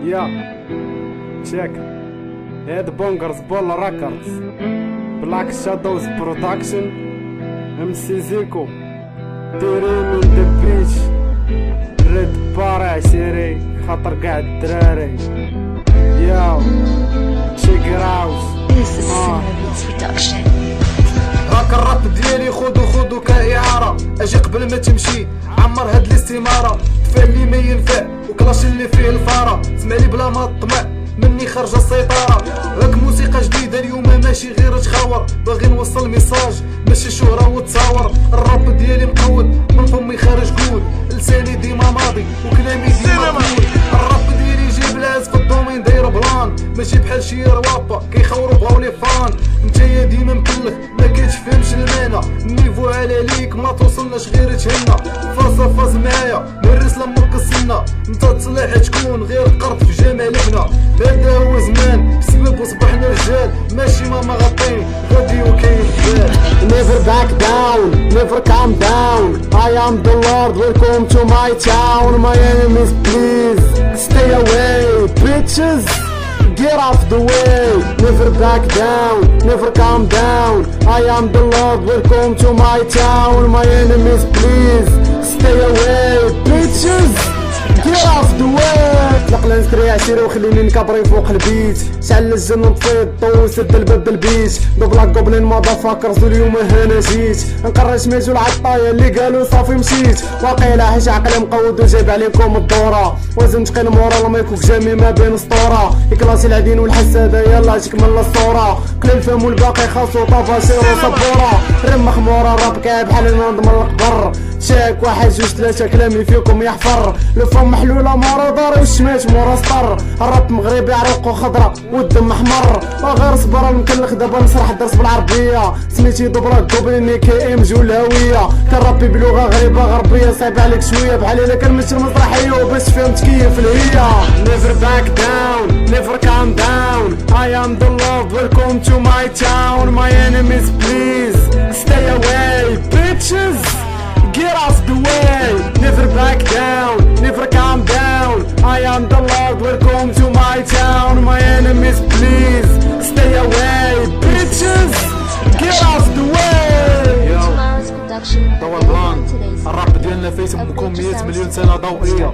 يا تشيك هاد بونجرز بول راكرز بلاك شادوز برودكشن ام سي زيكو ديري من دبيش ريد باري عشيري خاطر قاع الدراري ياو تشيك راوس راك الراب ديالي خودو كإعارة، اجي قبل ما تمشي عمر هاد الاستمارة، دفع اللي ما ينفع وكلاش اللي فيه الفارة، سمعلي بلا ما تطمع مني خارجة السيطرة. راك موسيقى جديدة اليوم ماشي غير تخاور، باغي نوصل ميساج ماشي شهرة وتصاور. الراب ديالي مقود من فمي خارج قول، لساني ديما ماضي وكلامي ديما مقول. الراب ديالي يجيب لاز في الدومين داير بلان، ماشي بحال شي روابا كيخورو بغاو لي فان. نتايا ديما مكلف ما كتفهمش المانا، النيفو على ليك ما توصلناش غير تهنا. فاز فاز معايا نرس لمك السنة، انت تصلح تكون غير قرط في جمال ابنا. هذا هو زمان بسبب وصبحنا رجال، ماشي ماما غطين غادي وكاين بال. Never back down, never calm down. I am the Lord, welcome to my town. My enemies please stay away, bitches get off the way. Never back down, never calm down. I am the Lord, welcome to my town. My enemies please stay away, bitches get off the way. طلق لنسري عشيري وخليني نكبري فوق البيت، شعل الجن نطفي الضو سد الباب البيت. دوبلاك قوبلين ماذا فاكرز واليوم هنا جيت نقرش ميجو العطايا اللي قالوا صافي مشيت. واقيلا حيت عقلي مقود وجايب عليكم الدورة، وزن تقيل مورا الميكوك جامي ما بين سطورة. يكلاسي العدين والحسادة يلا تكمل الصورة، قليل فهم والباقي خاصو طفاشير وصبورة. رمخ مورا الراب كاع بحال ننظم القبر، شاك واحد جوج ثلاثة كلامي فيكم يحفر. الفم محلولة مورا داري والشمات مورا سطر. الراب مغربي عروقو خضرا والدم احمر، وغير صبر المكلخ دابا نصرح الدرس بالعربية. سميتي دوبلاك قوبليني كي ام جو الهوية، كنربي بلغة غريبة غربية صعيب عليك شوية، بحال الا كنمشي المسرحية وباش فهم تكيف الهية. Never back down, never calm down. I am the Lord, welcome to my town. My enemies please stay away, bitches get off the way. Never back down, never calm down. I am the Lord, welcome to my town. My enemies please stay away, bitches get off the way. ضوى البلان الراب ديالنا فايتكم 100 مليون سنة ضوئية،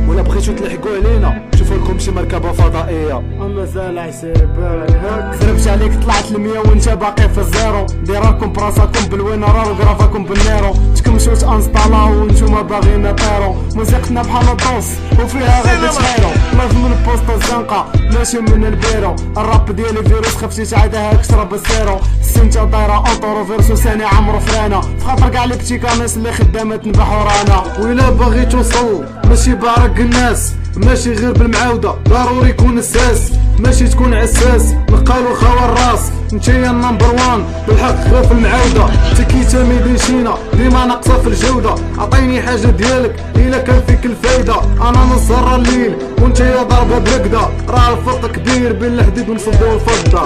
ولا بغيتو تلحقوا علينا شوفوا لكم شي مركبة فضائية. مازال عشيري بالك كذبت عليك طلعت المية وانت باقي في الزيرو. ديراكم براساكم بالوينرا وقرافاكم بالنيرو، تكمشو تانستالاو وانتوما باغيين طيرو. موسيقتنا بحال الدوس وفيها غادي تخيرو، لايف من البوسطة الزنقة ماشي من البيرو. الراب ديالي فيروس خفتي تعادها كسرة بالسيرو، السنتة دايرة اوتورو فيرسو ثاني عمرو فرانة. فخاطر كاع لي بتي كاميس اللي خدامة تنبح ورانا. وإلا باغي توصل ماشي بعرق الناس، ماشي غير بالمعاودة ضروري يكون الساس، ماشي تكون عساس نقالو خاوى الراس. نتايا النمبر وان بالحق غير في المعاودة، تكيتا ميديشينا ديما ناقصة في الجودة. عطيني حاجة ديالك إلا كان فيك الفايدة، أنا نسهر الليل وانتايا ضربة بالقدا. راه الفرق كبير بين الحديد ونصديو الفضة.